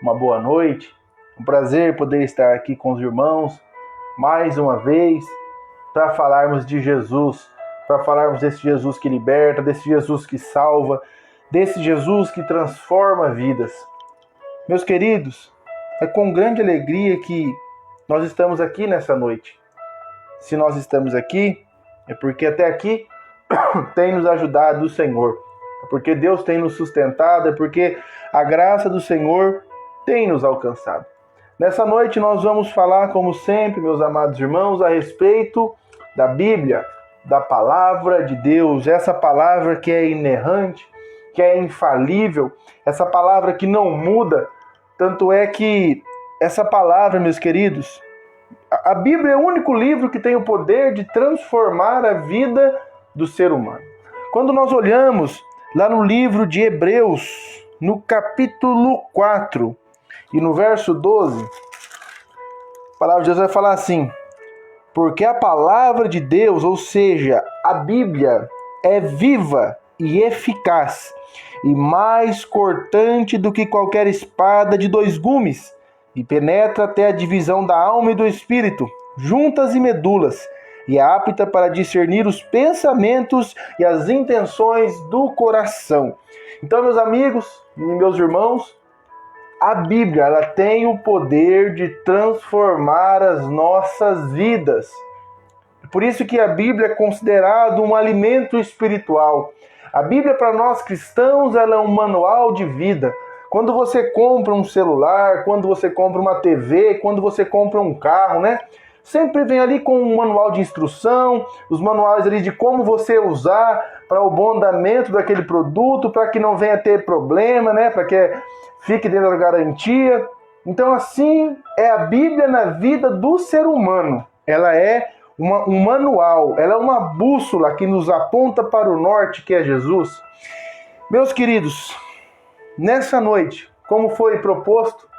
uma boa noite. Um prazer poder estar aqui com os irmãos mais uma vez para falarmos de Jesus, para falarmos desse Jesus que liberta, desse Jesus que salva, desse Jesus que transforma vidas. Meus queridos, é com grande alegria que nós estamos aqui nessa noite. Se nós estamos aqui, é porque até aqui tem nos ajudado o Senhor. É porque Deus tem nos sustentado, é porque a graça do Senhor tem nos alcançado. Nessa noite nós vamos falar, como sempre, meus amados irmãos, a respeito da Bíblia, da palavra de Deus, essa palavra que é inerrante, que é infalível, essa palavra que não muda. Tanto é que essa palavra, meus queridos, a Bíblia é o único livro que tem o poder de transformar a vida do ser humano. Quando nós olhamos lá no livro de Hebreus, no capítulo 4 e no verso 12, a palavra de Deus vai falar assim: porque a palavra de Deus, ou seja, a Bíblia, é viva e eficaz e mais cortante do que qualquer espada de 2 gumes, e penetra até a divisão da alma e do espírito, juntas e medulas, e é apta para discernir os pensamentos e as intenções do coração. Então, meus amigos e meus irmãos, a Bíblia, ela tem o poder de transformar as nossas vidas. Por isso que a Bíblia é considerada um alimento espiritual. A Bíblia, para nós cristãos, ela é um manual de vida. Quando você compra um celular, quando você compra uma TV, quando você compra um carro, né? Sempre vem ali com um manual de instrução, os manuais ali de como você usar para o bom andamento daquele produto, para que não venha ter problema, né? Para que fique dentro da garantia. Então, assim é a Bíblia na vida do ser humano. Ela é um manual, ela é uma bússola que nos aponta para o norte, que é Jesus. Meus queridos, nessa noite, como foi proposto,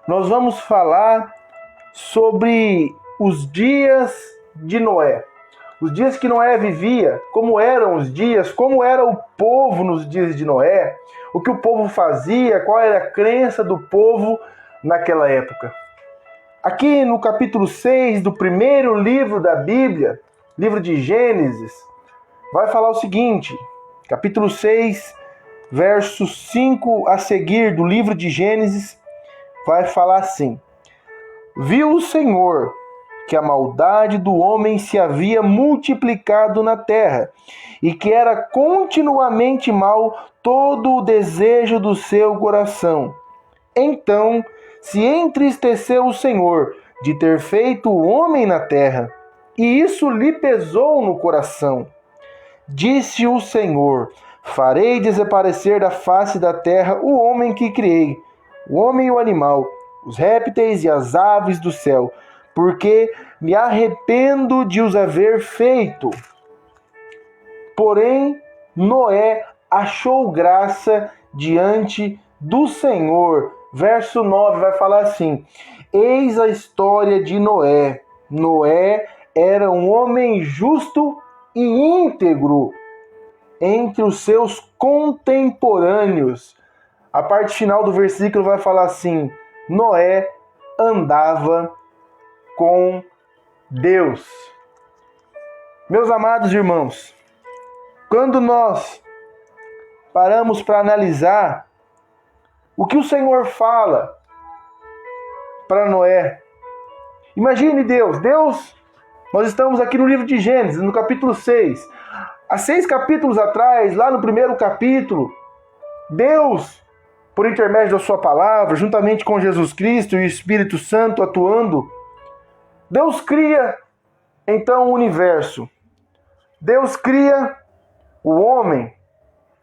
nós vamos falar sobre os dias de Noé. Os dias que Noé vivia, como eram os dias, como era o povo nos dias de Noé, o que o povo fazia, qual era a crença do povo naquela época. Aqui no capítulo 6 do primeiro livro da Bíblia, livro de Gênesis, vai falar o seguinte, capítulo 6, verso 5 a seguir do livro de Gênesis, vai falar assim: viu o Senhor que a maldade do homem se havia multiplicado na terra, e que era continuamente mal todo o desejo do seu coração. Então se entristeceu o Senhor de ter feito o homem na terra, e isso lhe pesou no coração. Disse o Senhor: farei desaparecer da face da terra o homem que criei, o homem e o animal, os répteis e as aves do céu, porque me arrependo de os haver feito. Porém, Noé achou graça diante do Senhor. Verso 9 vai falar assim: eis a história de Noé. Noé era um homem justo e íntegro entre os seus contemporâneos. A parte final do versículo vai falar assim: Noé andava com Deus. Meus amados irmãos, quando nós paramos para analisar o que o Senhor fala para Noé, imagine Deus, nós estamos aqui no livro de Gênesis, no capítulo 6. Há 6 capítulos atrás, lá no primeiro capítulo, Deus, por intermédio da sua palavra, juntamente com Jesus Cristo e o Espírito Santo atuando, Deus cria então o universo. Deus cria o homem.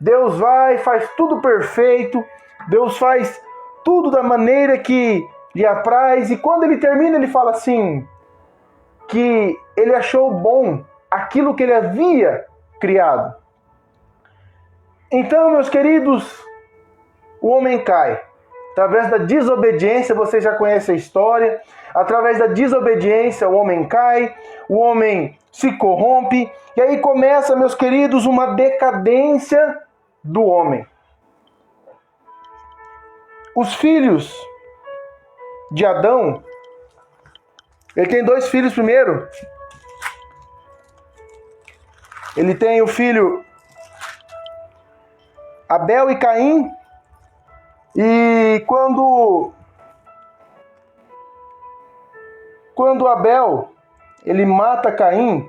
Deus vai e faz tudo perfeito. Deus faz tudo da maneira que lhe apraz. E quando ele termina, ele fala assim, que ele achou bom aquilo que ele havia criado. Então, meus queridos, o homem cai. Através da desobediência, você já conhece a história. Através da desobediência, o homem cai, o homem se corrompe. E aí começa, meus queridos, uma decadência do homem. os filhos de Adão, ele tem 2 filhos primeiro. Ele tem o filho Abel e Caim. E quando Abel ele mata Caim,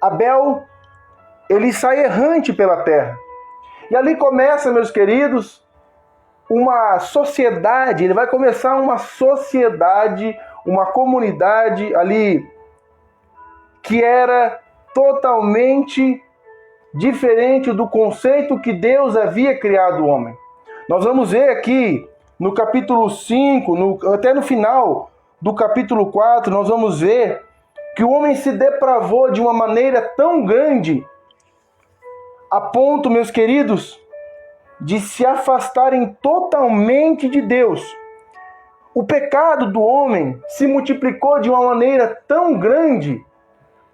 Abel ele sai errante pela terra. E ali começa, meus queridos, uma sociedade. Ele vai começar uma sociedade, uma comunidade ali que era totalmente diferente do conceito que Deus havia criado o homem. Nós vamos ver aqui no capítulo 5, até no final do capítulo 4, nós vamos ver que o homem se depravou de uma maneira tão grande, a ponto, meus queridos, de se afastarem totalmente de Deus. O pecado do homem se multiplicou de uma maneira tão grande,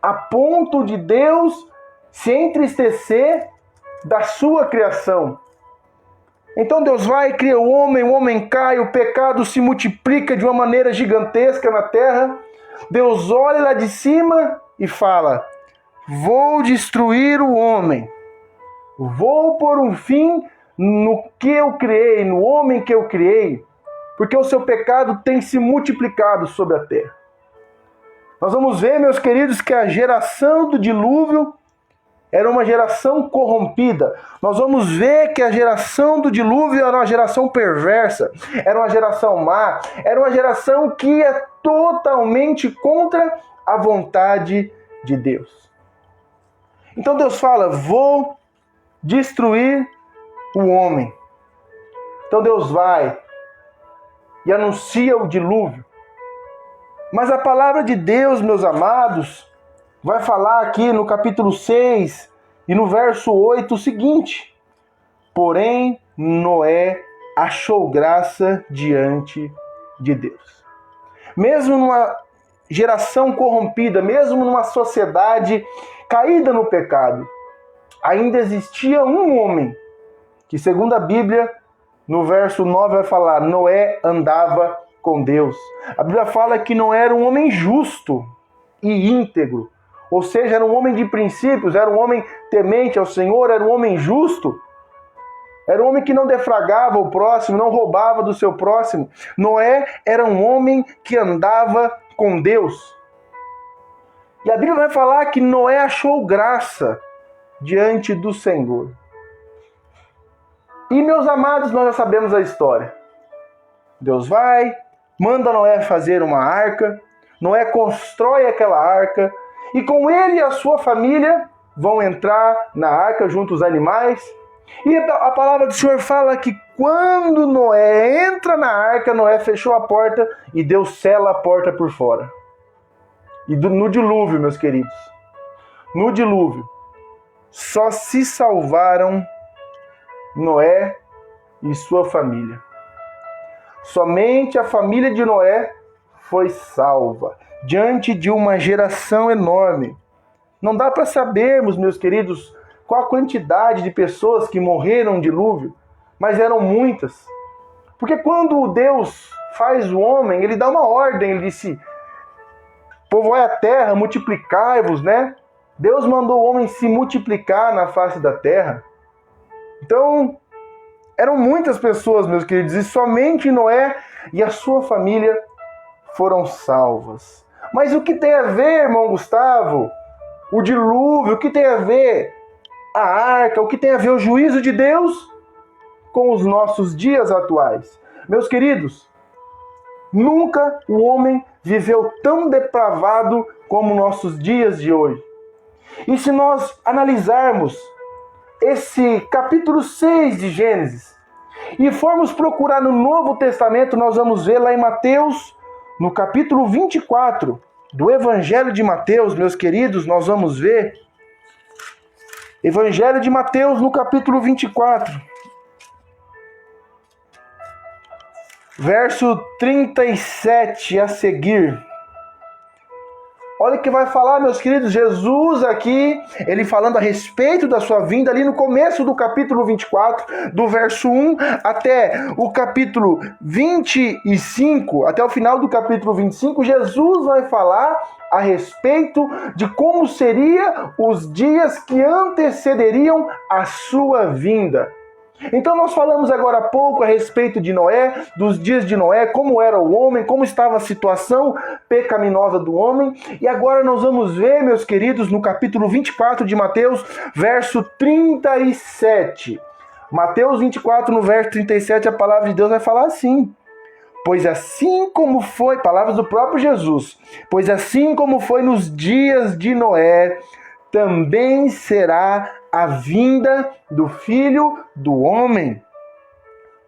a ponto de Deus se entristecer da sua criação. Então Deus vai e cria o homem cai, o pecado se multiplica de uma maneira gigantesca na terra. Deus olha lá de cima e fala: vou destruir o homem. Vou pôr um fim no que eu criei, no homem que eu criei, porque o seu pecado tem se multiplicado sobre a terra. Nós vamos ver, meus queridos, que a geração do dilúvio era uma geração corrompida. Nós vamos ver que a geração do dilúvio era uma geração perversa, era uma geração má, era uma geração que ia totalmente contra a vontade de Deus. Então Deus fala: vou destruir o homem. Então Deus vai e anuncia o dilúvio. Mas a palavra de Deus, meus amados, vai falar aqui no capítulo 6 e no verso 8 o seguinte: porém, Noé achou graça diante de Deus. Mesmo numa geração corrompida, mesmo numa sociedade caída no pecado, ainda existia um homem que, segundo a Bíblia, no verso 9 vai falar: Noé andava com Deus. A Bíblia fala que Noé era um homem justo e íntegro. Ou seja, era um homem de princípios, era um homem temente ao Senhor, era um homem justo. Era um homem que não defragava o próximo, não roubava do seu próximo. Noé era um homem que andava com Deus. E a Bíblia vai falar que Noé achou graça diante do Senhor. E, meus amados, nós já sabemos a história. Deus vai, manda Noé fazer uma arca. Noé constrói aquela arca. E com ele e a sua família vão entrar na arca junto aos animais. E a palavra do Senhor fala que quando Noé entra na arca, Noé fechou a porta e Deus sela a porta por fora. E no dilúvio, meus queridos, no dilúvio, só se salvaram Noé e sua família. Somente a família de Noé foi salva diante de uma geração enorme. Não dá para sabermos, meus queridos, qual a quantidade de pessoas que morreram no dilúvio, mas eram muitas. Porque quando Deus faz o homem, ele dá uma ordem, ele disse: povoai a terra, multiplicai-vos, né? Deus mandou o homem se multiplicar na face da terra. Então, eram muitas pessoas, meus queridos, e somente Noé e a sua família foram salvas. Mas o que tem a ver, irmão Gustavo, o dilúvio, o que tem a ver a arca, o que tem a ver o juízo de Deus com os nossos dias atuais? Meus queridos, nunca o homem viveu tão depravado como nossos dias de hoje. E se nós analisarmos esse capítulo 6 de Gênesis e formos procurar no Novo Testamento, nós vamos ver lá em Mateus, no capítulo 24 do Evangelho de Mateus, meus queridos, nós vamos ver Evangelho de Mateus no capítulo 24, verso 37 a seguir. Olha o que vai falar, meus queridos, Jesus aqui, ele falando a respeito da sua vinda, ali no começo do capítulo 24, do verso 1 até o capítulo 25, até o final do capítulo 25, Jesus vai falar a respeito de como seriam os dias que antecederiam a sua vinda. Então nós falamos agora há pouco a respeito de Noé, dos dias de Noé, como era o homem, como estava a situação pecaminosa do homem. E agora nós vamos ver, meus queridos, no capítulo 24 de Mateus, verso 37. Mateus 24, no verso 37, a palavra de Deus vai falar assim: pois assim como foi, palavras do próprio Jesus, pois assim como foi nos dias de Noé, também será a vinda do Filho do Homem.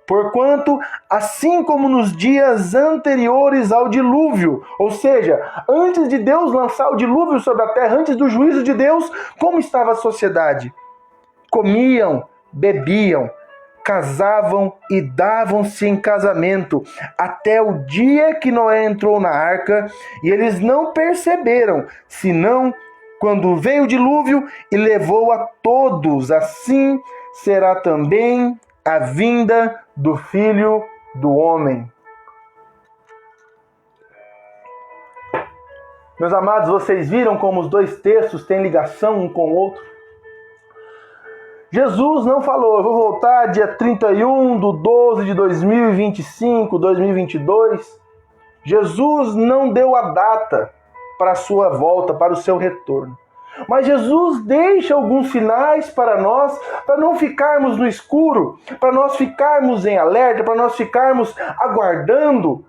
Porquanto, assim como nos dias anteriores ao dilúvio, ou seja, antes de Deus lançar o dilúvio sobre a terra, antes do juízo de Deus, como estava a sociedade? Comiam, bebiam, casavam e davam-se em casamento, até o dia que Noé entrou na arca, e eles não perceberam, senão quando veio o dilúvio e levou a todos. Assim será também a vinda do Filho do Homem. Meus amados, vocês viram como os dois textos têm ligação um com o outro? Jesus não falou, eu vou voltar dia 31 de 12 de 2025, 2022. Jesus não deu a data para a sua volta, para o seu retorno. Mas Jesus deixa alguns sinais para nós, para não ficarmos no escuro, para nós ficarmos em alerta, para nós ficarmos aguardando.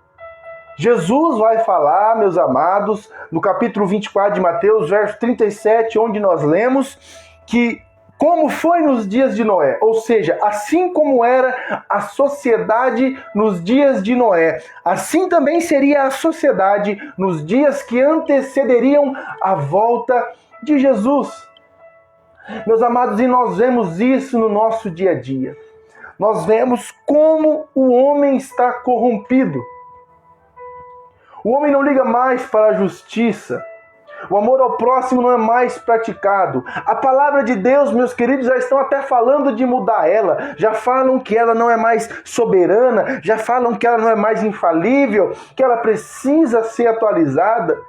Jesus vai falar, meus amados, no capítulo 24 de Mateus, verso 37, onde nós lemos que como foi nos dias de Noé, ou seja, assim como era a sociedade nos dias de Noé, assim também seria a sociedade nos dias que antecederiam a volta de Jesus. Meus amados, e nós vemos isso no nosso dia a dia. Nós vemos como o homem está corrompido. O homem não liga mais para a justiça. O amor ao próximo não é mais praticado. A palavra de Deus, meus queridos, já estão até falando de mudar ela. Já falam que ela não é mais soberana. Já falam que ela não é mais infalível. Que ela precisa ser atualizada.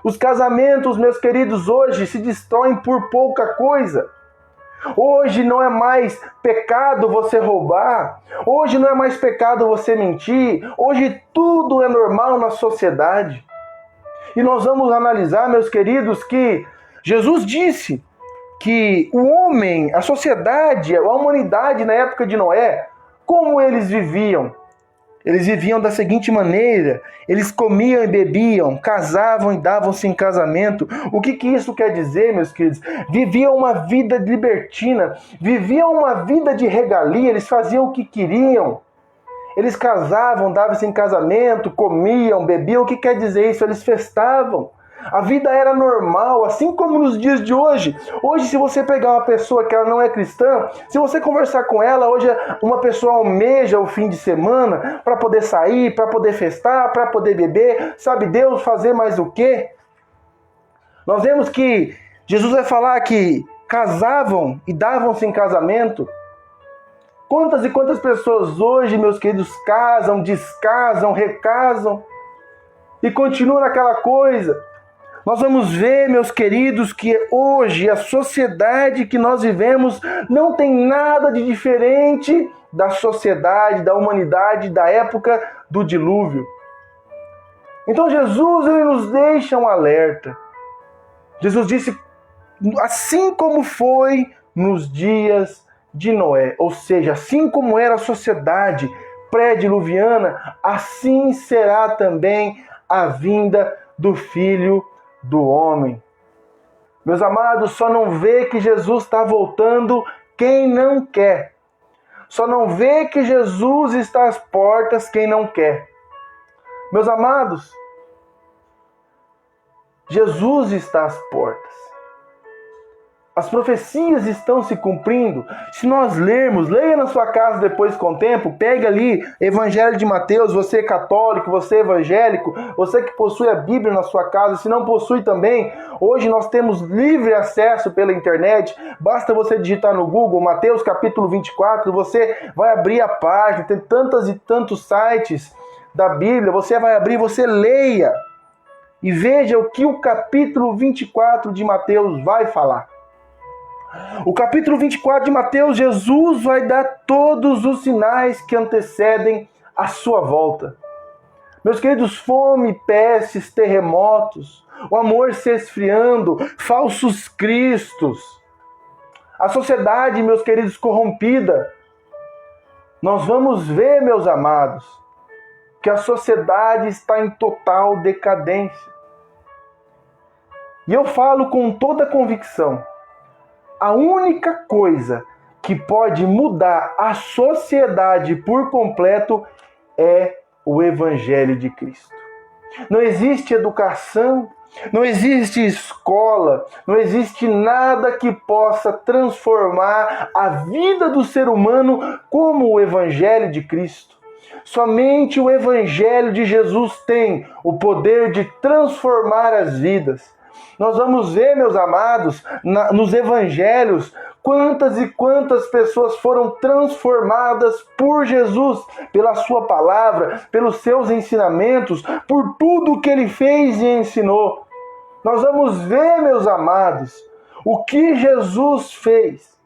Os casamentos, meus queridos, hoje se destroem por pouca coisa. Hoje não é mais pecado você roubar. Hoje não é mais pecado você mentir. Hoje tudo é normal na sociedade. E nós vamos analisar, meus queridos, que Jesus disse que o homem, a sociedade, a humanidade na época de Noé, como eles viviam? Eles viviam da seguinte maneira: eles comiam e bebiam, casavam e davam-se em casamento. O que isso quer dizer, meus queridos? Viviam uma vida libertina, viviam uma vida de regalia, eles faziam o que queriam. Eles casavam, davam-se em casamento, comiam, bebiam. O que quer dizer isso? Eles festavam. A vida era normal, assim como nos dias de hoje. Hoje, se você pegar uma pessoa que ela não é cristã, se você conversar com ela, hoje uma pessoa almeja o fim de semana para poder sair, para poder festar, para poder beber. Sabe Deus fazer mais o quê? Nós vemos que Jesus vai falar que casavam e davam-se em casamento. Quantas e quantas pessoas hoje, meus queridos, casam, descasam, recasam e continuam naquela coisa. Nós vamos ver, meus queridos, que hoje a sociedade que nós vivemos não tem nada de diferente da sociedade, da humanidade, da época do dilúvio. Então Jesus, ele nos deixa um alerta. Jesus disse, assim como foi nos dias de Noé, ou seja, assim como era a sociedade pré-diluviana, assim será também a vinda do Filho do Homem. Meus amados, só não vê que Jesus está voltando quem não quer. Só não vê que Jesus está às portas quem não quer. Meus amados, Jesus está às portas. As profecias estão se cumprindo. Se nós lermos, leia na sua casa depois com o tempo, pega ali Evangelho de Mateus, você é católico, você é evangélico, você que possui a Bíblia na sua casa, se não possui também, hoje nós temos livre acesso pela internet, basta você digitar no Google Mateus capítulo 24, você vai abrir a página, tem tantas e tantos sites da Bíblia, você vai abrir, você leia e veja o que o capítulo 24 de Mateus vai falar. O capítulo 24 de Mateus, Jesus vai dar todos os sinais que antecedem a sua volta. Meus queridos, fome, pestes, terremotos, o amor se esfriando, falsos cristos, a sociedade, meus queridos, corrompida. Nós vamos ver, meus amados, que a sociedade está em total decadência. E eu falo com toda a convicção, a única coisa que pode mudar a sociedade por completo é o Evangelho de Cristo. Não existe educação, não existe escola, não existe nada que possa transformar a vida do ser humano como o Evangelho de Cristo. Somente o Evangelho de Jesus tem o poder de transformar as vidas. Nós vamos ver, meus amados, nos evangelhos, quantas e quantas pessoas foram transformadas por Jesus, pela sua palavra, pelos seus ensinamentos, por tudo que ele fez e ensinou. Nós vamos ver, meus amados, o que Jesus fez.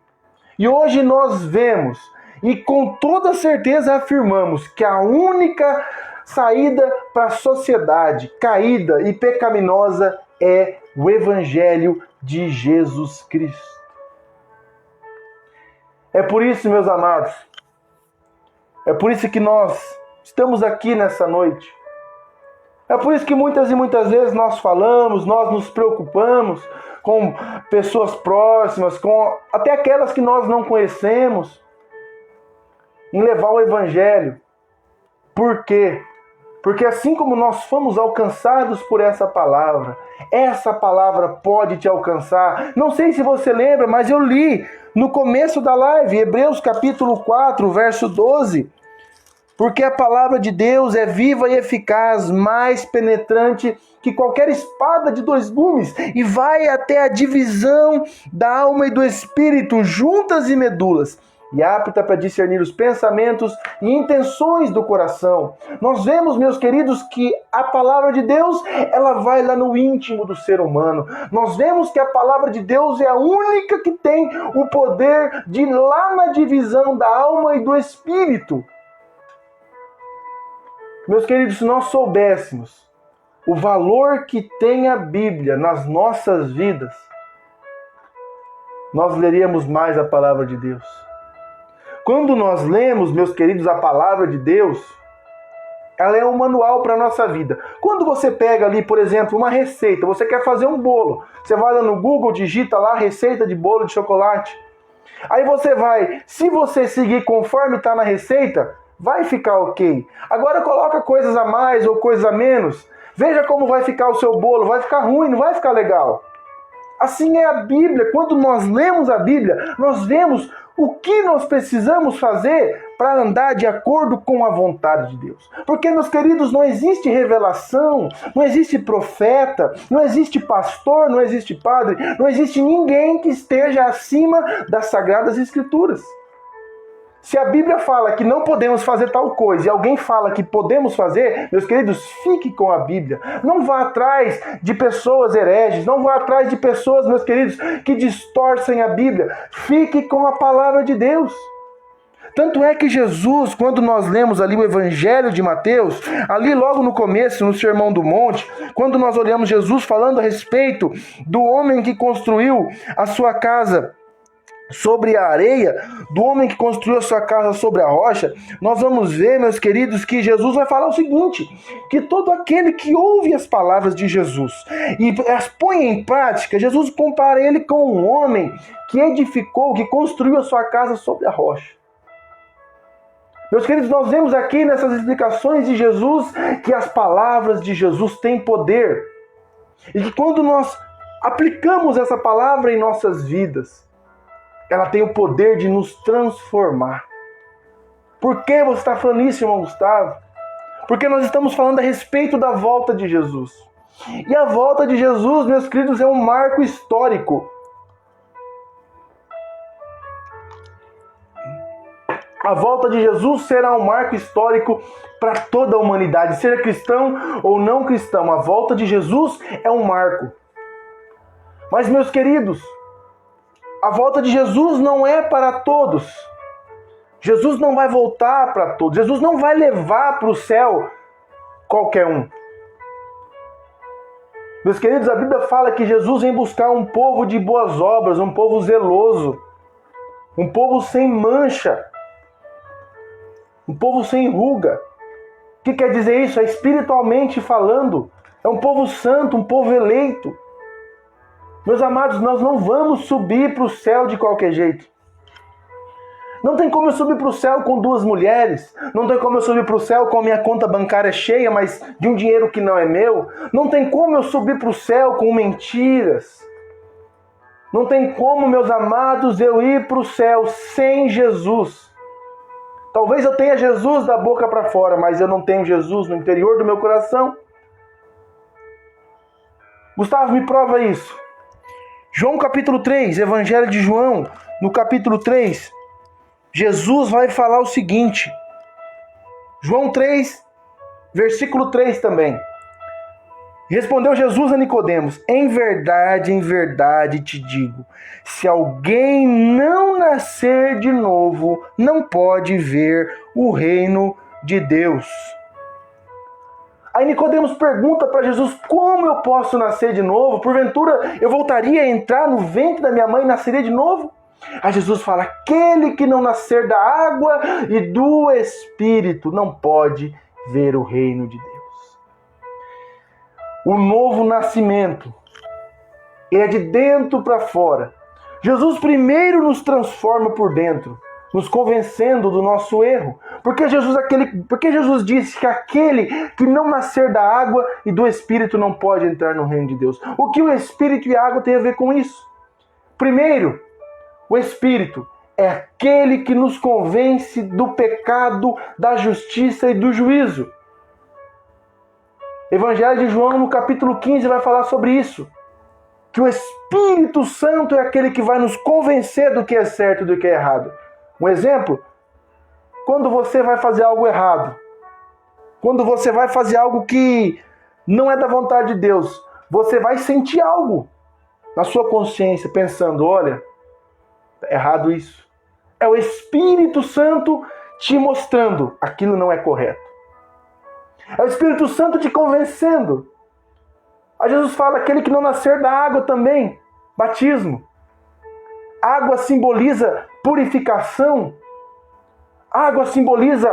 E hoje nós vemos, e com toda certeza afirmamos, que a única saída para a sociedade caída e pecaminosa é o Evangelho de Jesus Cristo. É por isso, meus amados, é por isso que nós estamos aqui nessa noite. É por isso que muitas e muitas vezes nós falamos, nós nos preocupamos com pessoas próximas, com até aquelas que nós não conhecemos, em levar o Evangelho. Por quê? Porque assim como nós fomos alcançados por essa palavra pode te alcançar. Não sei se você lembra, mas eu li no começo da live, Hebreus capítulo 4, verso 12. Porque a palavra de Deus é viva e eficaz, mais penetrante que qualquer espada de dois gumes, e vai até a divisão da alma e do espírito, juntas e medulas, e apta para discernir os pensamentos e intenções do coração. Nós vemos, meus queridos, que a palavra de Deus, ela vai lá no íntimo do ser humano. Nós vemos que a palavra de Deus é a única que tem o poder de ir lá na divisão da alma e do espírito. Meus queridos, se nós soubéssemos o valor que tem a Bíblia nas nossas vidas, nós leríamos mais a palavra de Deus. Quando nós lemos, meus queridos, a palavra de Deus, ela é um manual para a nossa vida. Quando você pega ali, por exemplo, uma receita, você quer fazer um bolo, você vai lá no Google, digita lá receita de bolo de chocolate. Aí você vai, se você seguir conforme está na receita, vai ficar ok. Agora coloca coisas a mais ou coisas a menos, veja como vai ficar o seu bolo, vai ficar ruim, não vai ficar legal. Assim é a Bíblia. Quando nós lemos a Bíblia, nós vemos o que nós precisamos fazer para andar de acordo com a vontade de Deus. Porque, meus queridos, não existe revelação, não existe profeta, não existe pastor, não existe padre, não existe ninguém que esteja acima das Sagradas Escrituras. Se a Bíblia fala que não podemos fazer tal coisa e alguém fala que podemos fazer, meus queridos, fique com a Bíblia. Não vá atrás de pessoas hereges, não vá atrás de pessoas, meus queridos, que distorcem a Bíblia. Fique com a palavra de Deus. Tanto é que Jesus, quando nós lemos ali o Evangelho de Mateus, ali logo no começo, no Sermão do Monte, quando nós olhamos Jesus falando a respeito do homem que construiu a sua casa sobre a areia, do homem que construiu a sua casa sobre a rocha, nós vamos ver, meus queridos, que Jesus vai falar o seguinte, que todo aquele que ouve as palavras de Jesus e as põe em prática, Jesus compara ele com um homem que edificou, que construiu a sua casa sobre a rocha. Meus queridos, nós vemos aqui nessas explicações de Jesus que as palavras de Jesus têm poder e que quando nós aplicamos essa palavra em nossas vidas, ela tem o poder de nos transformar. Por que você está falando isso, irmão Gustavo? Porque nós estamos falando a respeito da volta de Jesus. E a volta de Jesus, meus queridos, é um marco histórico. A volta de Jesus será um marco histórico para toda a humanidade, seja cristão ou não cristão. A volta de Jesus é um marco. Mas, meus queridos, a volta de Jesus não é para todos. Jesus não vai voltar para todos. Jesus não vai levar para o céu qualquer um. Meus queridos, a Bíblia fala que Jesus vem buscar um povo de boas obras, um povo zeloso, um povo sem mancha, um povo sem ruga. O que quer dizer isso? É espiritualmente falando. É um povo santo, um povo eleito. Meus amados, nós não vamos subir para o céu de qualquer jeito. Não tem como eu subir para o céu com 2 mulheres. Não tem como eu subir para o céu com a minha conta bancária cheia, mas de um dinheiro que não é meu. Não tem como eu subir para o céu com mentiras. Não tem como, meus amados, eu ir para o céu sem Jesus. Talvez eu tenha Jesus da boca para fora, mas eu não tenho Jesus no interior do meu coração. Gustavo, me prova isso. João capítulo 3, Evangelho de João, no capítulo 3, Jesus vai falar o seguinte. João 3, versículo 3 também. Respondeu Jesus a Nicodemos: em verdade te digo, se alguém não nascer de novo, não pode ver o reino de Deus. Aí Nicodemos pergunta para Jesus: como eu posso nascer de novo? Porventura eu voltaria a entrar no ventre da minha mãe e nasceria de novo? Aí Jesus fala: aquele que não nascer da água e do Espírito não pode ver o reino de Deus. O novo nascimento é de dentro para fora. Jesus primeiro nos transforma por dentro, nos convencendo do nosso erro. Porque Jesus disse que aquele que não nascer da água e do Espírito não pode entrar no reino de Deus. O que o Espírito e a água tem a ver com isso? Primeiro, o Espírito é aquele que nos convence do pecado, da justiça e do juízo. Evangelho de João, no capítulo 15, vai falar sobre isso. Que o Espírito Santo é aquele que vai nos convencer do que é certo e do que é errado. Um exemplo, quando você vai fazer algo errado, quando você vai fazer algo que não é da vontade de Deus, você vai sentir algo na sua consciência, pensando: olha, é errado isso. É o Espírito Santo te mostrando aquilo não é correto. É o Espírito Santo te convencendo. Aí Jesus fala: aquele que não nascer da água também, batismo. Água simboliza purificação. Água simboliza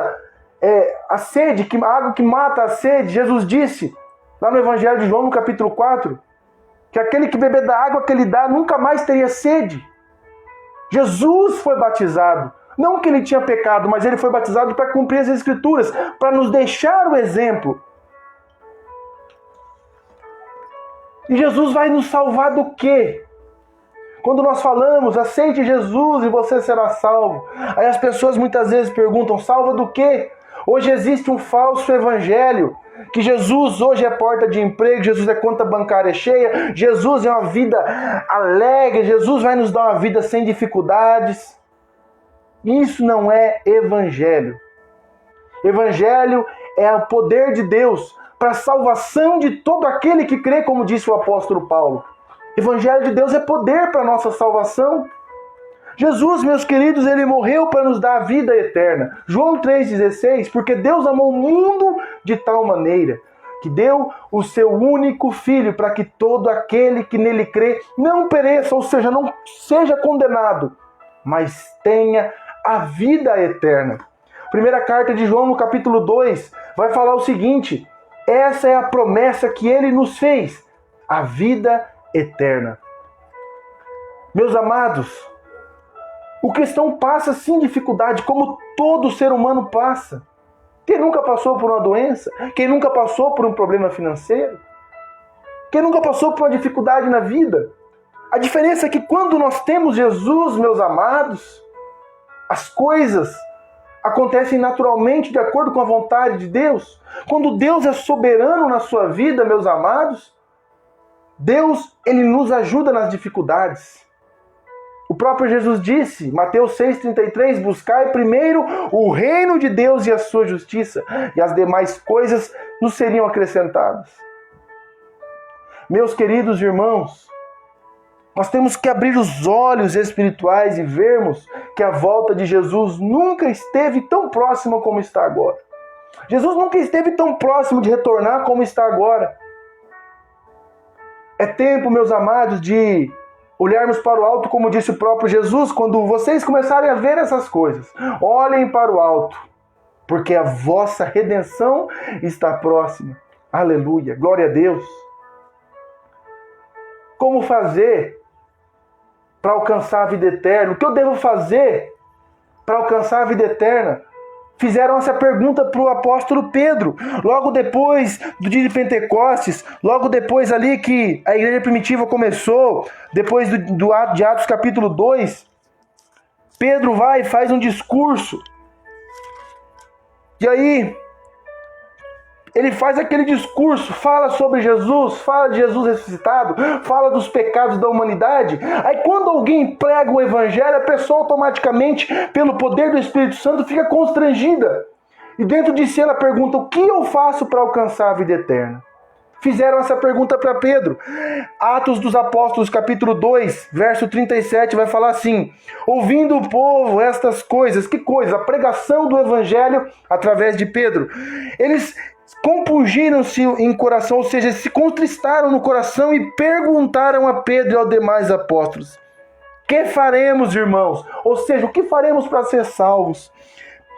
a sede, a água que mata a sede. Jesus disse, lá no Evangelho de João, no capítulo 4, que aquele que beber da água que ele dá nunca mais teria sede. Jesus foi batizado. Não que ele tinha pecado, mas ele foi batizado para cumprir as Escrituras, para nos deixar o exemplo. E Jesus vai nos salvar do quê? Quando nós falamos: aceite Jesus e você será salvo. Aí as pessoas muitas vezes perguntam: salva do quê? Hoje existe um falso evangelho, que Jesus hoje é porta de emprego, Jesus é conta bancária cheia, Jesus é uma vida alegre, Jesus vai nos dar uma vida sem dificuldades. Isso não é evangelho. Evangelho é o poder de Deus para a salvação de todo aquele que crê, como disse o apóstolo Paulo. Evangelho de Deus é poder para a nossa salvação. Jesus, meus queridos, ele morreu para nos dar a vida eterna. João 3,16, porque Deus amou o mundo de tal maneira que deu o seu único Filho, para que todo aquele que nele crê não pereça, ou seja, não seja condenado, mas tenha a vida eterna. Primeira carta de João, no capítulo 2, vai falar o seguinte: essa é a promessa que ele nos fez, a vida eterna. Meus amados, o cristão passa sim dificuldade, como todo ser humano passa. Quem nunca passou por uma doença? Quem nunca passou por um problema financeiro? Quem nunca passou por uma dificuldade na vida? A diferença é que quando nós temos Jesus, meus amados, as coisas acontecem naturalmente de acordo com a vontade de Deus. Quando Deus é soberano na sua vida, meus amados, Deus, Ele nos ajuda nas dificuldades. O próprio Jesus disse, Mateus 6,33, buscai primeiro o reino de Deus e a sua justiça, e as demais coisas nos seriam acrescentadas. Meus queridos irmãos, nós temos que abrir os olhos espirituais e vermos que a volta de Jesus nunca esteve tão próxima como está agora. Jesus nunca esteve tão próximo de retornar como está agora. É tempo, meus amados, de olharmos para o alto, como disse o próprio Jesus, quando vocês começarem a ver essas coisas. Olhem para o alto, porque a vossa redenção está próxima. Aleluia, glória a Deus. Como fazer para alcançar a vida eterna? O que eu devo fazer para alcançar a vida eterna? Fizeram essa pergunta para o apóstolo Pedro, logo depois do dia de Pentecostes, logo depois ali que a igreja primitiva começou, depois de Atos capítulo 2, Pedro vai e faz um discurso, e aí ele faz aquele discurso, fala sobre Jesus, fala de Jesus ressuscitado, fala dos pecados da humanidade. Aí quando alguém prega o evangelho, a pessoa automaticamente, pelo poder do Espírito Santo, fica constrangida. E dentro de si ela pergunta, o que eu faço para alcançar a vida eterna? Fizeram essa pergunta para Pedro. Atos dos Apóstolos, capítulo 2, verso 37, vai falar assim: ouvindo o povo estas coisas, que coisa? A pregação do evangelho através de Pedro. Eles compungiram-se em coração, ou seja, se contristaram no coração e perguntaram a Pedro e aos demais apóstolos: que faremos, irmãos? Ou seja, o que faremos para ser salvos?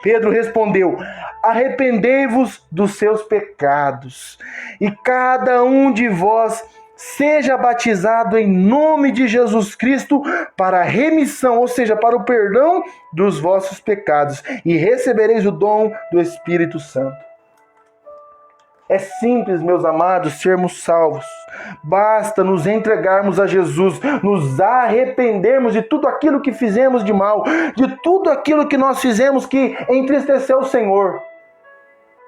Pedro respondeu: arrependei-vos dos seus pecados, e cada um de vós seja batizado em nome de Jesus Cristo para a remissão, ou seja, para o perdão dos vossos pecados, e recebereis o dom do Espírito Santo. É simples, meus amados, sermos salvos. Basta nos entregarmos a Jesus, nos arrependermos de tudo aquilo que fizemos de mal, de tudo aquilo que nós fizemos que entristeceu o Senhor.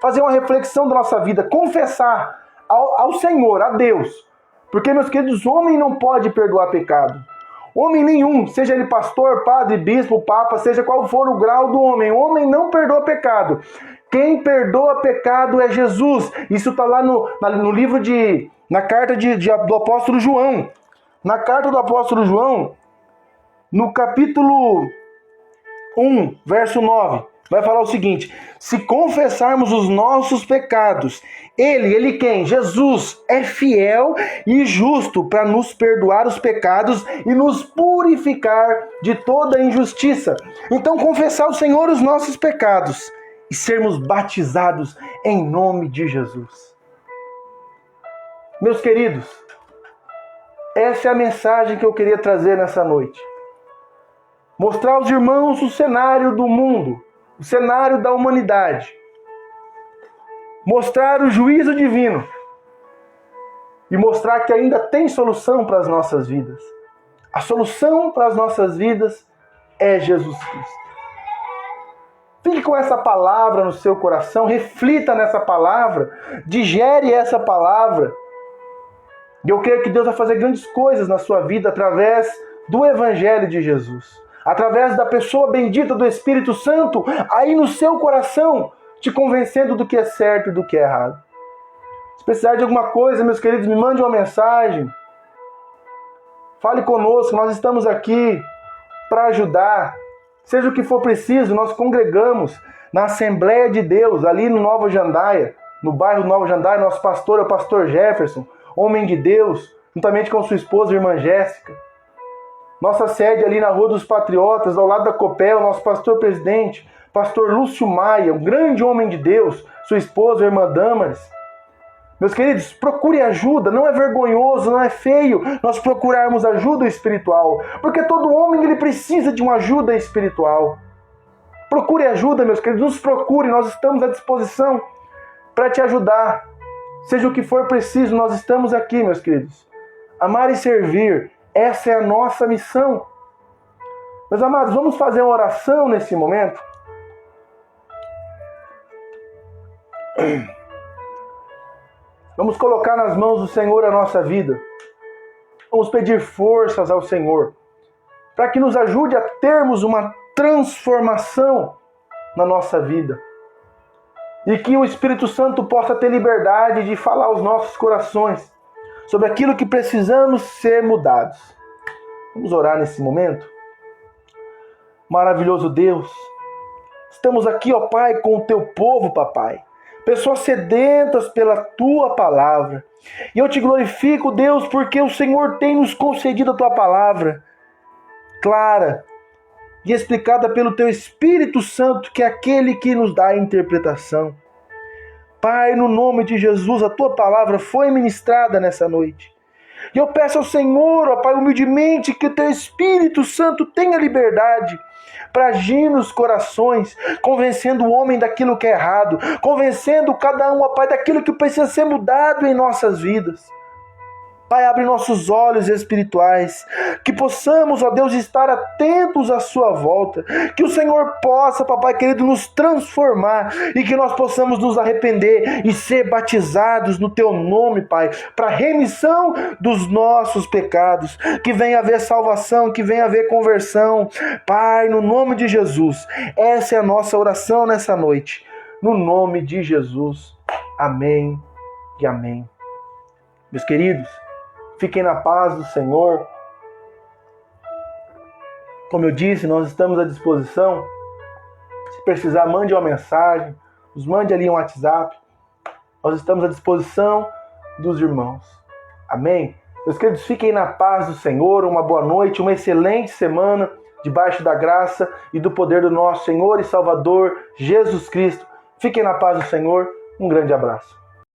Fazer uma reflexão da nossa vida, confessar ao Senhor, a Deus. Porque, meus queridos, homem não pode perdoar pecado. Homem nenhum, seja ele pastor, padre, bispo, papa, seja qual for o grau do homem, o homem não perdoa pecado. Quem perdoa pecado é Jesus. Isso está lá no livro na carta do apóstolo João. Na carta do apóstolo João, no capítulo 1, verso 9, vai falar o seguinte: se confessarmos os nossos pecados, Ele quem? Jesus é fiel e justo para nos perdoar os pecados e nos purificar de toda injustiça. Então, confessar ao Senhor os nossos pecados e sermos batizados em nome de Jesus. Meus queridos, essa é a mensagem que eu queria trazer nessa noite. Mostrar aos irmãos o cenário do mundo, o cenário da humanidade. Mostrar o juízo divino. E mostrar que ainda tem solução para as nossas vidas. A solução para as nossas vidas é Jesus Cristo. Fique com essa palavra no seu coração, reflita nessa palavra, digere essa palavra. E eu creio que Deus vai fazer grandes coisas na sua vida através do Evangelho de Jesus. Através da pessoa bendita do Espírito Santo, aí no seu coração, te convencendo do que é certo e do que é errado. Se precisar de alguma coisa, meus queridos, me mande uma mensagem. Fale conosco, nós estamos aqui para ajudar. Seja o que for preciso, nós congregamos na Assembleia de Deus, ali no Nova Jandaia, no bairro Nova Jandaia. Nosso pastor é o pastor Jefferson, homem de Deus, juntamente com sua esposa, a irmã Jéssica. Nossa sede ali na Rua dos Patriotas, ao lado da Copel, nosso pastor-presidente, pastor Lúcio Maia, um grande homem de Deus, sua esposa, a irmã Damares. Meus queridos, procure ajuda, não é vergonhoso, não é feio nós procurarmos ajuda espiritual, porque todo homem ele precisa de uma ajuda espiritual. Procure ajuda, meus queridos, nos procure, nós estamos à disposição para te ajudar. seja o que for preciso, nós estamos aqui, meus queridos. Amar e servir, essa é a nossa missão. Meus amados, vamos fazer uma oração nesse momento? Vamos colocar nas mãos do Senhor a nossa vida. Vamos pedir forças ao Senhor, para que nos ajude a termos uma transformação na nossa vida. E que o Espírito Santo possa ter liberdade de falar aos nossos corações sobre aquilo que precisamos ser mudados. Vamos orar nesse momento? Maravilhoso Deus, estamos aqui, ó Pai, com o teu povo, papai. Pessoas sedentas pela tua palavra. E eu te glorifico, Deus, porque o Senhor tem nos concedido a tua palavra clara e explicada pelo teu Espírito Santo, que é aquele que nos dá a interpretação. Pai, no nome de Jesus, a tua palavra foi ministrada nessa noite. E eu peço ao Senhor, ó Pai, humildemente, que o teu Espírito Santo tenha liberdade para agir nos corações, convencendo o homem daquilo que é errado, convencendo cada um, ó Pai, daquilo que precisa ser mudado em nossas vidas. Pai, abre nossos olhos espirituais, que possamos, ó Deus, estar atentos à sua volta, que o Senhor possa, papai querido, nos transformar e que nós possamos nos arrepender e ser batizados no teu nome, Pai, para remissão dos nossos pecados, que venha haver salvação, que venha haver conversão. Pai, no nome de Jesus, essa é a nossa oração nessa noite, no nome de Jesus. Amém e amém. Meus queridos, fiquem na paz do Senhor. Como eu disse, nós estamos à disposição. Se precisar, mande uma mensagem, nos mande ali um WhatsApp. Nós estamos à disposição dos irmãos. Amém? Meus queridos, fiquem na paz do Senhor. Uma boa noite, uma excelente semana, debaixo da graça e do poder do nosso Senhor e Salvador, Jesus Cristo. Fiquem na paz do Senhor. Um grande abraço.